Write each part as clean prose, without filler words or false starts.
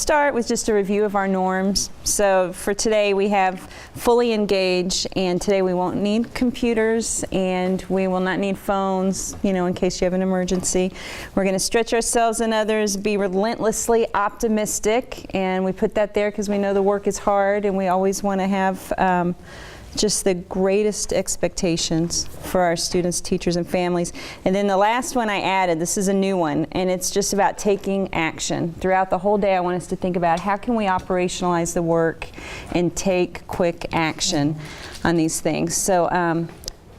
start with just a review of our norms. So for today we have fully engaged, and today we won't need computers and we will not need phones, in case you have an emergency. We're going to stretch ourselves and others, be relentlessly optimistic, and we put that there because we know the work is hard and we always want to have just the greatest expectations for our students, teachers, and families. And then the last one I added, this is a new one, and it's just about taking action. Throughout the whole day, I want us to think about how can we operationalize the work and take quick action on these things. So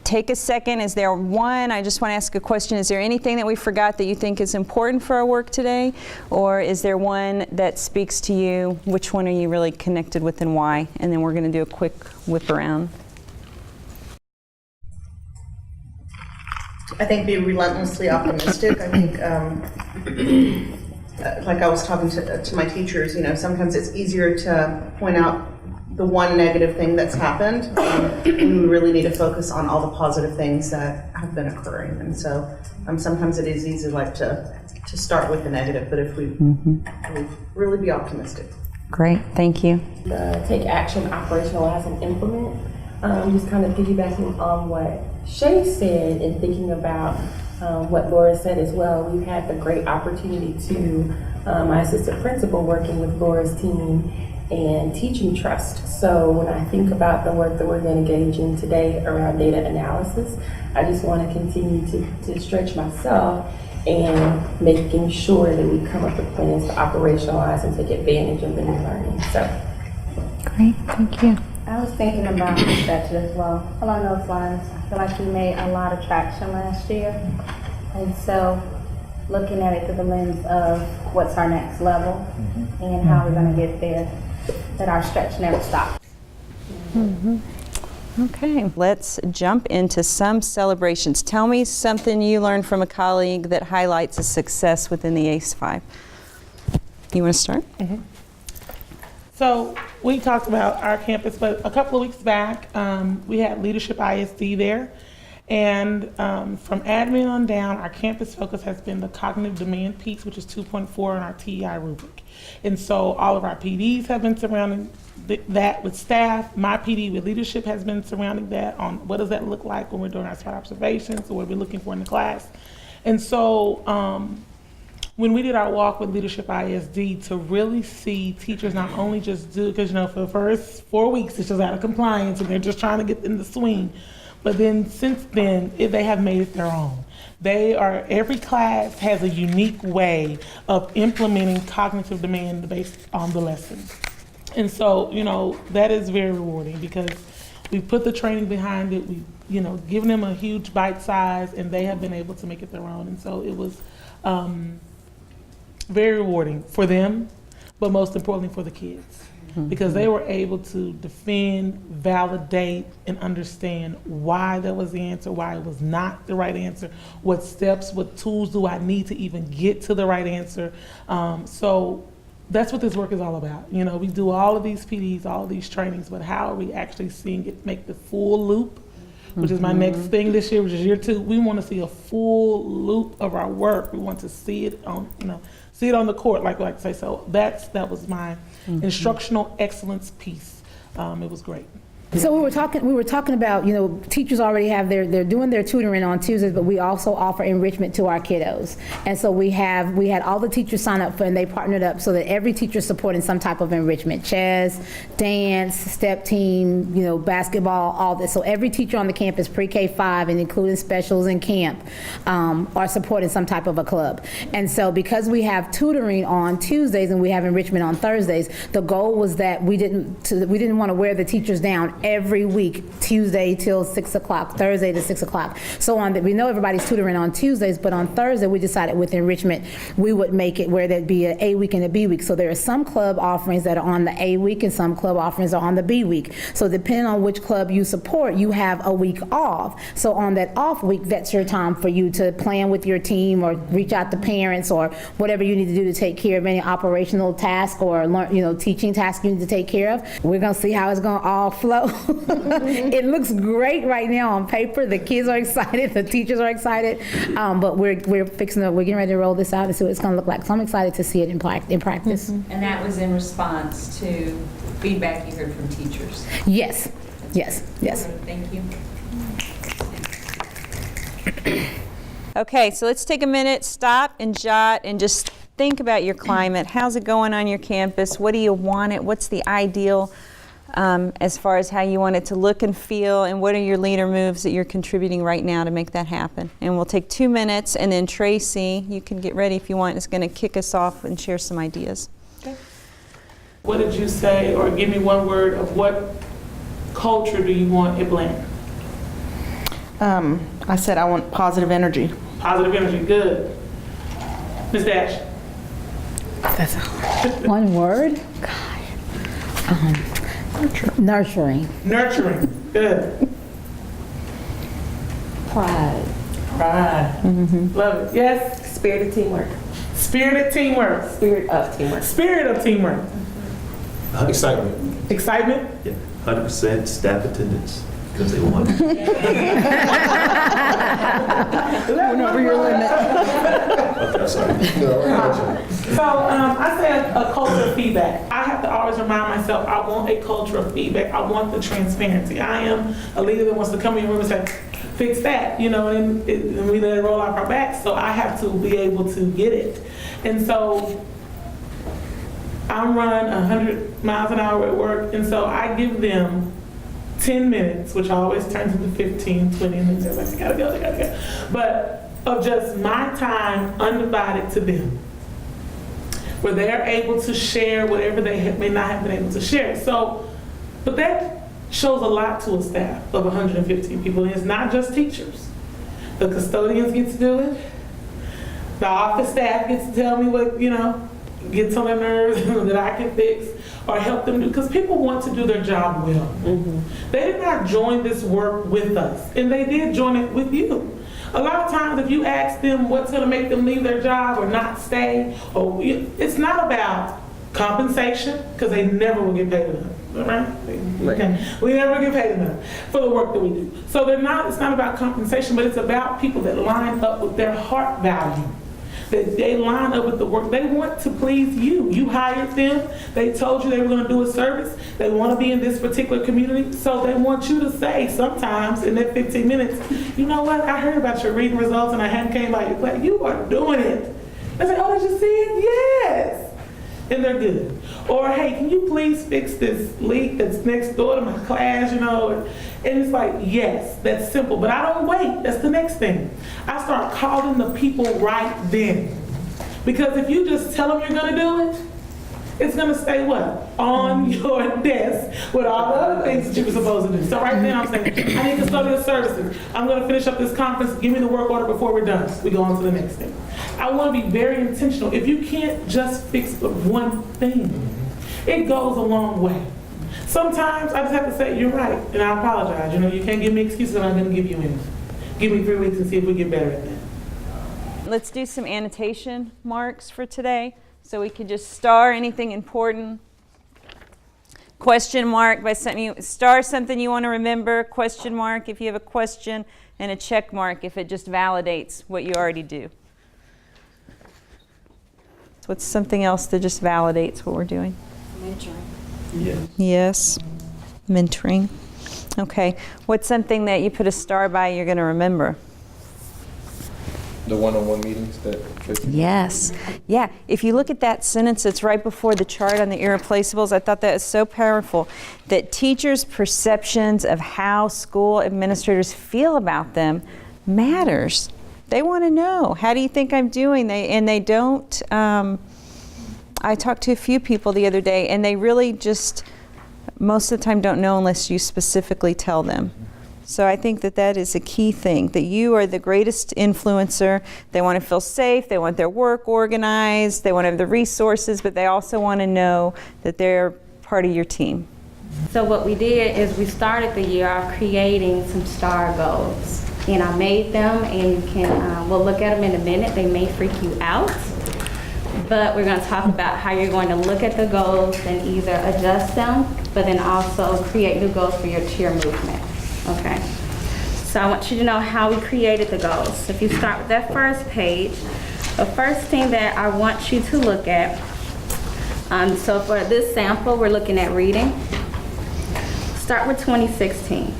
take a second. Is there one, I just want to ask a question, is there anything that we forgot that you think is important for our work today? Or is there one that speaks to you? Which one are you really connected with and why? And then we're going to do a quick whip around. I think be relentlessly optimistic. I think, like I was talking to my teachers, sometimes it's easier to point out the one negative thing that's happened. We really need to focus on all the positive things that have been occurring. And so sometimes it is easy to start with the negative, but if we really be optimistic. Great, thank you. Take action, operationalize, and implement. Just kind of piggybacking on what Shay said and thinking about what Laura said as well. We've had the great opportunity to, my assistant principal working with Laura's team and teaching trust. So when I think about the work that we're going to engage in today around data analysis, I just want to continue to stretch myself and making sure that we come up with plans to operationalize and take advantage of the new learning. So, great, thank you. I was thinking about that as well. Along those lines, I feel like we made a lot of traction last year. And so looking at it through the lens of what's our next level and how we're going to get there, that our stretch never stops. Okay, let's jump into some celebrations. Tell me something you learned from a colleague that highlights a success within the ACE-5. You want to start? So we talked about our campus, but a couple of weeks back, we had Leadership ISD there. And from admin on down, our campus focus has been the cognitive demand piece, which is 2.4 in our TEI rubric. And so all of our PDs have been surrounding that with staff. My PD with leadership has been surrounding that on what does that look like when we're doing our SWOT observations or what we're looking for in the class. And so when we did our walk with Leadership ISD, to really see teachers not only just do, because for the first 4 weeks it's just out of compliance and they're just trying to get in the swing. But then since then, they have made it their own. Every class has a unique way of implementing cognitive demand based on the lesson. And so, that is very rewarding because we put the training behind it, we've, given them a huge bite size, and they have been able to make it their own. And so it was very rewarding for them, but most importantly for the kids. Because they were able to defend, validate, and understand why that was the answer, why it was not the right answer, what steps, what tools do I need to even get to the right answer. So that's what this work is all about. We do all of these PDs, all of these trainings, but how are we actually seeing it make the full loop, which is my next thing this year, which is year 2. We want to see a full loop of our work. We want to see it on, see it on the court, like I say. So that was my instructional excellence piece. It was great. So we were talking about, teachers already have they're doing their tutoring on Tuesdays, but we also offer enrichment to our kiddos. And so we had all the teachers sign up for, and they partnered up so that every teacher is supporting some type of enrichment: chess, dance, step team, basketball, all this. So every teacher on the campus, pre-K-5 and including specials and camp, are supporting some type of a club. And so because we have tutoring on Tuesdays and we have enrichment on Thursdays, the goal was that we didn't want to wear the teachers down every week, Tuesday till 6 o'clock, Thursday to 6 o'clock. So we know everybody's tutoring on Tuesdays, but on Thursday we decided with enrichment we would make it where there'd be an A week and a B week. So there are some club offerings that are on the A week and some club offerings are on the B week. So depending on which club you support, you have a week off. So on that off week, that's your time for you to plan with your team or reach out to parents or whatever you need to do to take care of any operational task or teaching task you need to take care of. We're gonna see how it's gonna all flow It looks great right now on paper. The kids are excited, the teachers are excited, but we're getting ready to roll this out and see what it's going to look like. So I'm excited to see it in practice. And that was in response to feedback you heard from teachers. Yes, yes, yes. Thank you. Okay, so let's take a minute, stop and jot and just think about your climate. How's it going on your campus? What do you want it? What's the ideal as far as how you want it to look and feel? And what are your leader moves that you're contributing right now to make that happen? And we'll take 2 minutes, and then Tracy, you can get ready if you want, is going to kick us off and share some ideas. What did you say, or give me one word of what culture do you want at Bland? I said I want positive energy. Positive energy, good. Ms. Dash? One word? Nurturing. Nurturing, good. Pride. Pride. Love it. Yes? Spirit of teamwork. Spirited teamwork. Spirit of teamwork. Spirit of teamwork. Excitement. Excitement? Yeah, 100% staff attendance because they want it. Went over your limit. Okay, sorry. So I say a culture of feedback. I have to always remind myself I want a culture of feedback. I want the transparency. I am a leader that wants to come in your room and say, fix that, you know, and we let it roll off our backs. So I have to be able to get it. And so I'm running 100 miles an hour at work, and so I give them 10 minutes, which always turns into 15, 20, and then they're like, I gotta go. But of just my time undivided to them, where they're able to share whatever they may not have been able to share. So, but that shows a lot to a staff of 115 people, and it's not just teachers. The custodians get to do it. The office staff gets to tell me what, you know, gets on their nerves that I can fix or help them do, because people want to do their job well. They did not join this work with us, and they did join it with you. A lot of times if you ask them what's going to make them leave their job or not stay, or it's not about compensation, because they never will get paid enough. Right? Okay. We never get paid enough for the work that we do. So it's not about compensation, but it's about people that line up with their heart value. That they line up with the work. They want to please you. You hired them. They told you they were going to do a service. They want to be in this particular community. So they want you to say sometimes in that 15 minutes, you know what? I heard about your reading results and I hadn't came by your class. You are doing it. They say, oh, did you see it? Yes. And they're good. Or, hey, can you please fix this leak that's next door to my class, you know? And it's like, yes, that's simple. But I don't wait. That's the next thing. I start calling the people right then. Because if you just tell them you're going to do it, it's going to stay what? On your desk with all the other things that you were supposed to do. So right then I'm saying, I need custodial services. I'm going to finish up this conference. Give me the work order before we're done. We go on to the next thing. I want to be very intentional. If you can't just fix the one thing, it goes a long way. Sometimes I just have to say, you're right, and I apologize. You know, you can't give me excuses, I'm not going to give you any. Give me 3 weeks and see if we get better at that. Let's do some annotation marks for today. So we can just star anything important. Question mark by something, star something you want to remember, question mark if you have a question, and a check mark if it just validates what you already do. So what's something else that just validates what we're doing? Yeah. Yes, mentoring. Okay, what's something that you put a star by you're going to remember? The one-on-one meetings that. Yes. Yeah. If you look at that sentence that's right before the chart on the irreplaceables, I thought that was so powerful. That teachers' perceptions of how school administrators feel about them matters. They want to know, how do you think I'm doing? They don't. I talked to a few people the other day, and they really just most of the time don't know unless you specifically tell them. So I think that that is a key thing, that you are the greatest influencer. They want to feel safe, they want their work organized, they want to have the resources, but they also want to know that they're part of your team. So what we did is we started the year off creating some STAR goals. And I made them, and you can, we'll look at them in a minute. They may freak you out. But we're going to talk about how you're going to look at the goals and either adjust them but then also create new goals for your cheer movement, okay? So I want you to know how we created the goals. If you start with that first page, the first thing that I want you to look at, so for this sample, we're looking at reading. Start with 2016.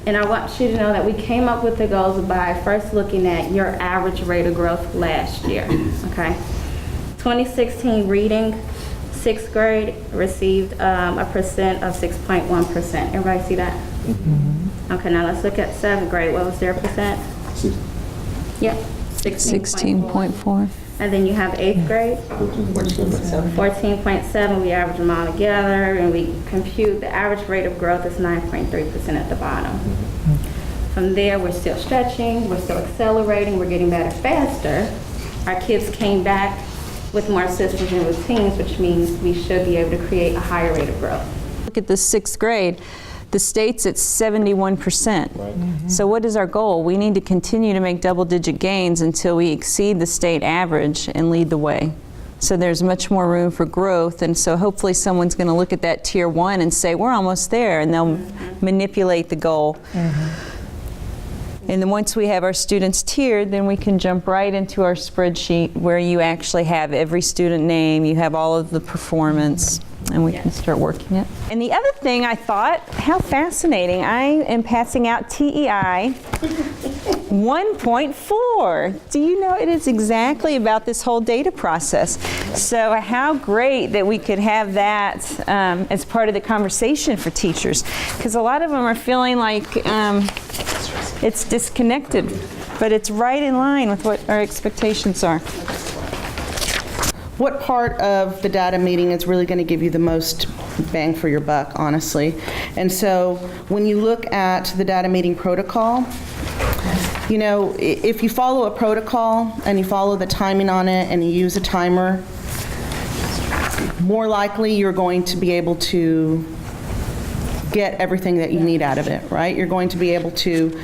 And I want you to know that we came up with the goals by first looking at your average rate of growth last year, okay? 2016 reading, 6th grade received a percent of 6.1%. Everybody see that? Okay, now let's look at 7th grade. What was their percent? Yep, 16.4. 16.4. And then you have 8th grade, 14.7. We average them all together and we compute the average rate of growth is 9.3% at the bottom. From there, we're still stretching, we're still accelerating, we're getting better faster. Our kids came back with more systems and routines, which means we should be able to create a higher rate of growth. Look at the 6th grade. The state's at 71%. So what is our goal? We need to continue to make double-digit gains until we exceed the state average and lead the way. So there's much more room for growth, and so hopefully someone's going to look at that tier 1 and say, we're almost there, and they'll manipulate the goal. And then once we have our students tiered, then we can jump right into our spreadsheet where you actually have every student name, you have all of the performance, and we can start working it. And the other thing I thought, how fascinating, I am passing out TEI 1.4. Do you know it is exactly about this whole data process? So how great that we could have that as part of the conversation for teachers, because a lot of them are feeling like it's disconnected, but it's right in line with what our expectations are. What part of the data meeting is really going to give you the most bang for your buck, honestly? And so when you look at the data meeting protocol, you know, if you follow a protocol and you follow the timing on it and you use a timer, more likely you're going to be able to get everything that you need out of it, right? You're going to be able to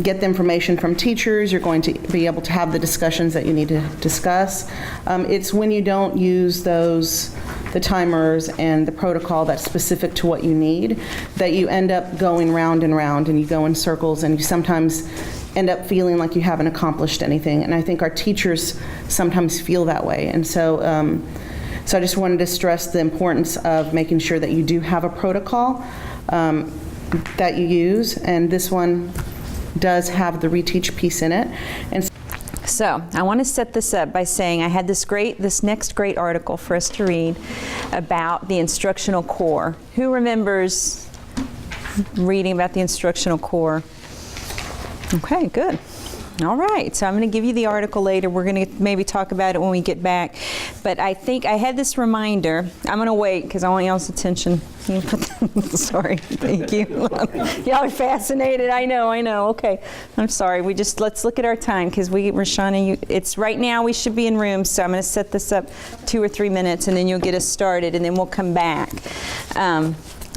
get the information from teachers, you're going to be able to have the discussions that you need to discuss. It's when you don't use the timers and the protocol that's specific to what you need, that you end up going round and round and you go in circles and you sometimes end up feeling like you haven't accomplished anything. And I think our teachers sometimes feel that way. And so, so I just wanted to stress the importance of making sure that you do have a protocol that you use, and this one does have the reteach piece in it. And so I want to set this up by saying I had this next great article for us to read about the instructional core. Who remembers reading about the instructional core? Okay, good. All right, so I'm going to give you the article later. We're going to maybe talk about it when we get back. But I think I had this reminder. I'm going to wait because I want y'all's attention. Sorry, thank you. Y'all are fascinated. I know. Okay, I'm sorry. Let's look at our time because Rashana, it's right now we should be in rooms. So I'm going to set this up 2 or 3 minutes and then you'll get us started and then we'll come back.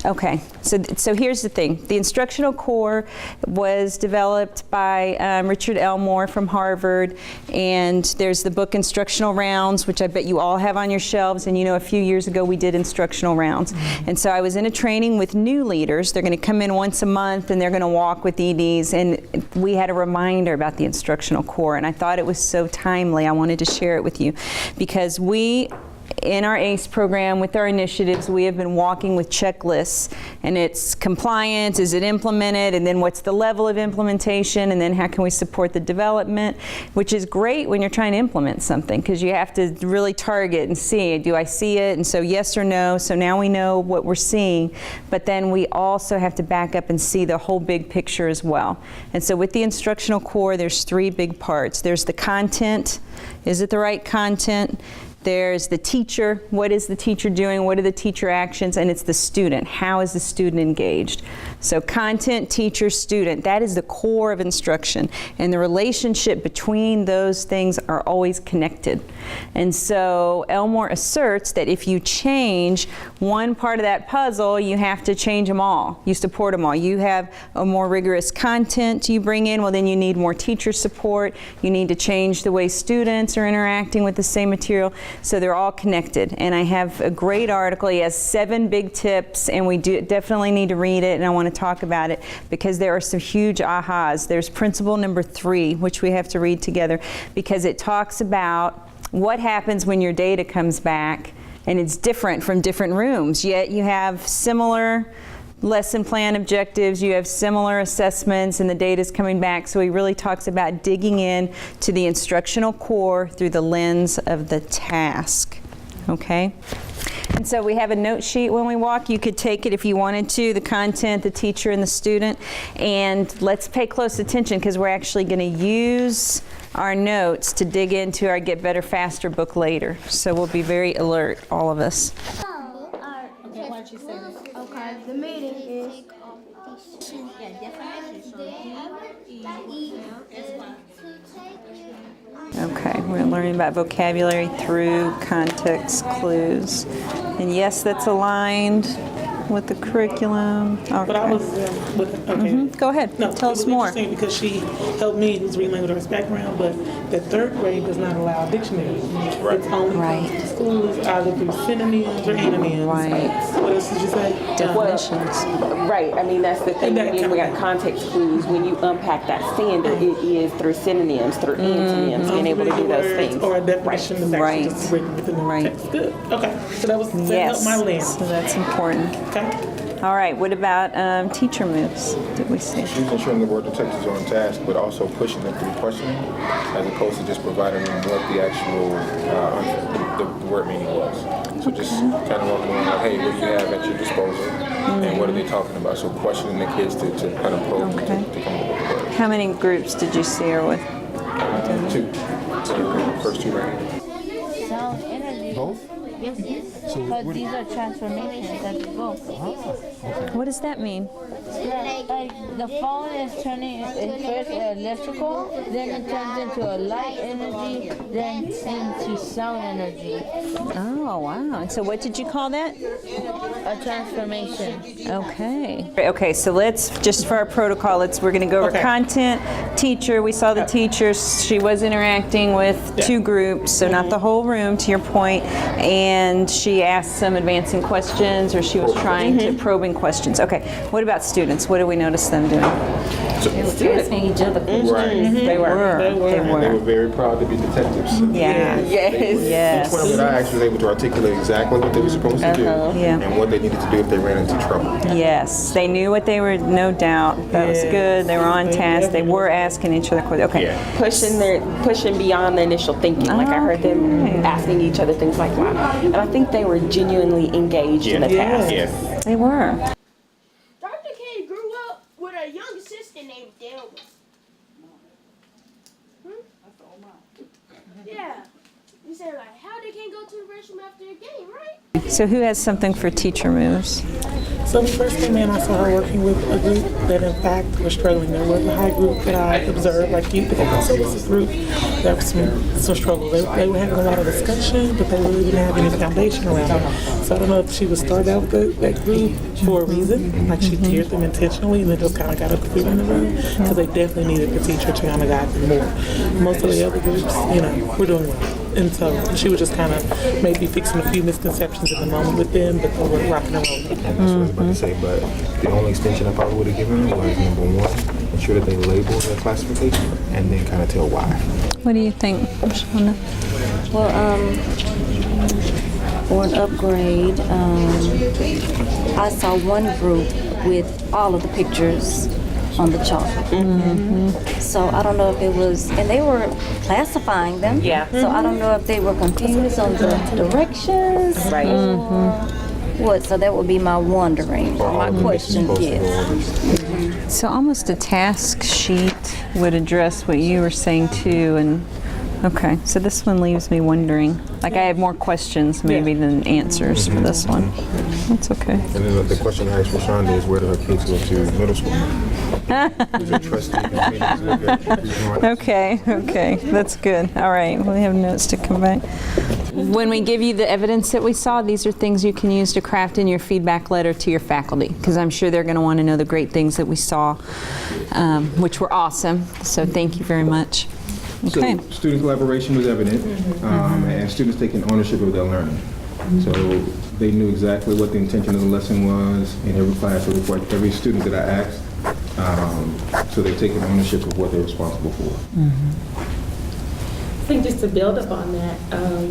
Okay, so here's the thing. The instructional core was developed by Richard Elmore from Harvard, and there's the book Instructional Rounds, which I bet you all have on your shelves, and you know a few years ago we did instructional rounds. And so I was in a training with new leaders. They're going to come in once a month and they're going to walk with EDs, and we had a reminder about the instructional core, and I thought it was so timely. I wanted to share it with you because in our ACE program, with our initiatives, we have been walking with checklists, and it's compliance, is it implemented, and then what's the level of implementation, and then how can we support the development, which is great when you're trying to implement something, because you have to really target and see, do I see it, and so yes or no, so now we know what we're seeing, but then we also have to back up and see the whole big picture as well. And so with the instructional core, there's 3 big parts. There's the content, is it the right content? There's the teacher, what is the teacher doing, what are the teacher actions, and it's the student, how is the student engaged? So content, teacher, student, that is the core of instruction, and the relationship between those things are always connected. And so Elmore asserts that if you change one part of that puzzle, you have to change them all. You support them all. You have a more rigorous content you bring in, well then you need more teacher support. You need to change the way students are interacting with the same material. So they're all connected. And I have a great article. He has 7 big tips, and we definitely need to read it, and I want to talk about it because there are some huge ahas. There's principle number 3, which we have to read together, because it talks about what happens when your data comes back and it's different from different rooms, yet you have similar lesson plan objectives, you have similar assessments, and the data's coming back. So he really talks about digging in to the instructional core through the lens of the task, okay? And so we have a note sheet when we walk. You could take it if you wanted to, the content, the teacher, and the student. And let's pay close attention because we're actually going to use our notes to dig into our Get Better Faster book later. So we'll be very alert, all of us. Okay, the meeting is. Okay, we're learning about vocabulary through context clues. And yes, that's aligned with the curriculum. But I Okay. was, okay. Go ahead, No, tell it us was more. interesting because she helped me, who's reading language arts background, but the 3rd grade does not allow dictionaries. It's only Right. schools either through synonyms or antonyms. Right. What else did you say? Definitions. Right, I mean, that's the thing, That again, we kind got context clues, when you unpack that standard, it is through synonyms, through antonyms, being able to do those Words things. or a definition is actually Right. just written within the Right. text. Good, okay, so that helped Yes, my lens, so that's important. okay? All right, what about teacher moves? Did we see? She's ensuring the word detectives are on task, but also pushing them through questioning, as opposed to just providing them what the actual the word meaning was. So just kind of walking around like, hey, what do you have at your disposal, and what are they talking about? So questioning the kids to kind of probe Okay. to come up with words. How many groups did you see her with? 2. First 2 right here. Sound energy. Both? Yes, yes. But these are transformations that we go. What does that mean? Like the phone is turning first electrical, then it turns into a light energy, then into sound energy. Oh, wow. And so what did you call that? A transformation. Okay. Okay, so let's, just for our protocol, we're going to go over Okay. content, teacher. We saw the teachers. She was interacting with 2 groups, so not the whole room, to your point. And she asked some advancing questions, or she was trying to probing questions. Okay, what about students? What do we notice them doing? Asking each other questions. Right. They were. They And they were were. very proud to be detectives. Yeah. Yes. Yes. Each one of them I actually was able to articulate exactly what they were supposed to do Yeah. and what they needed to do if they ran into trouble. Yes, they knew what they were, no doubt. That was good. They were on task. They were asking each other questions. Okay. Pushing beyond the initial thinking. Like I heard them asking each other things like, wow. And I think they were genuinely engaged in the task. Yeah. They were. Dr. K grew up with a young sister named Delma. Yeah. You said like, how they can't go to the restroom after a game, right? So who has something for teacher moves? So the first came in, I saw her working with a group that in fact was struggling. There was a high group that I observed, like you, but also was a group that was some struggle. They were having a lot of discussion, but they really didn't have any foundation around it. So I don't know if she was started out with that group for a reason, like she tiered them intentionally and then just kind of got up to in the room, because they definitely needed the teacher to kind of guide them more. Most of the other groups, were doing well. And so she was just kind of maybe fixing a few misconceptions at the moment with them, but they were rocking and rolling. That's what I was about to say, but the only extension I probably would have given her was number 1, ensure that they label their classification and then kind of tell why. What do you think, Shauna? Well, for an upgrade, I saw one group with all of the pictures on the chalk. So I don't know if it was, and they were classifying them. Yeah. So I don't know if they were confused on the directions. Right. Or what? So that would be my wondering, or my question. Yes. So almost a task sheet would address what you were saying too, and okay, so this one leaves me wondering. Like I have more questions maybe than answers for this one. That's okay. And then the question I asked Rashonda is, where do her kids go to middle school? Is it trustee committee? Okay, that's good. All right, we have notes to come back. When we give you the evidence that we saw, these are things you can use to craft in your feedback letter to your faculty, because I'm sure they're going to want to know the great things that we saw, which were awesome. So thank you very much. Okay. So student collaboration was evident, and students taking ownership of their learning. So they knew exactly what the intention of the lesson was in every class, every student that I asked. So they're taking ownership of what they're responsible for. I think just to build upon that,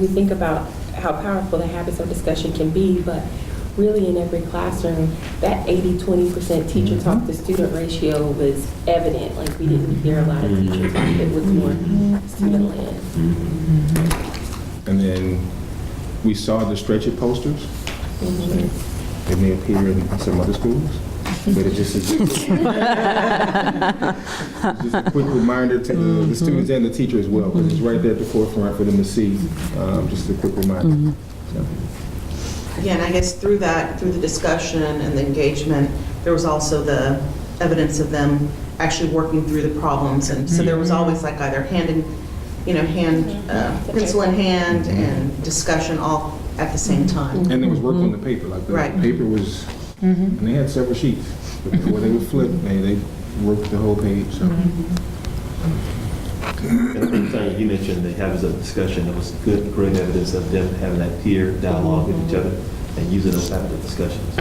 we think about how powerful the habits of discussion can be, but really in every classroom, that 80-20% teacher talk to student ratio was evident. Like we didn't hear a lot of teachers talk. It was more student led. And then we saw the Stretch It posters. They may appear in some other schools, but it just is just a quick reminder to the students and the teacher as well, because it's right there at the forefront for them to see. Just a quick reminder. So. Yeah, and I guess through the discussion and the engagement, there was also the evidence of them actually working through the problems. And so there was always like either pencil in hand and discussion all at the same time. And there was work on the paper, like the paper was, and they had several sheets. But before they would flip, they worked the whole page. So. And I think, Tanya, you mentioned the habits of discussion. There was great evidence of them having that peer dialogue with each other and using those habits of discussions.